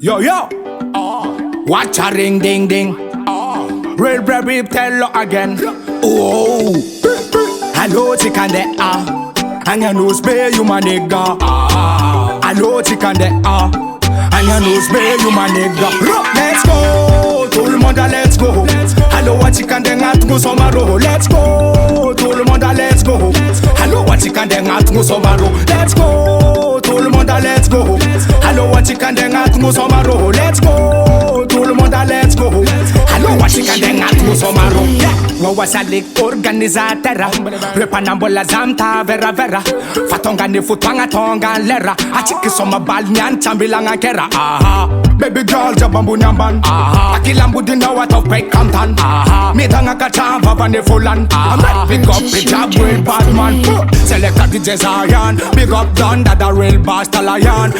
Yo, yo. Watch a ring, ding, ding. Real Biby Telo again. Oh. Hello, chicken de and your nose bay, you my nigga. Hello, chicken de and your nose bay, you my nigga. Let's go, tout le monde, let's go. Hello, what chicken de ngat Somaroho. Let's go, tout le monde, let's go. Hello, what chicken de ngat Somaroho. Let's go, tout le monde, let's go. Hello, what chicken de ngat Somaroho. Let's go, tout le monde, let's go. Hello, what chicken de ngat Somaroho. Wawasalik organizatera repanambola zamta vera vera fatonga ni futwanga tonga lera achiki soma bal nyan chambilanga kera baby girl jabambu nyamban akilambu dina what of break content midanga kachava vane fulan big up the job with bad man selector DJ Zion big up Don that the real boss lion.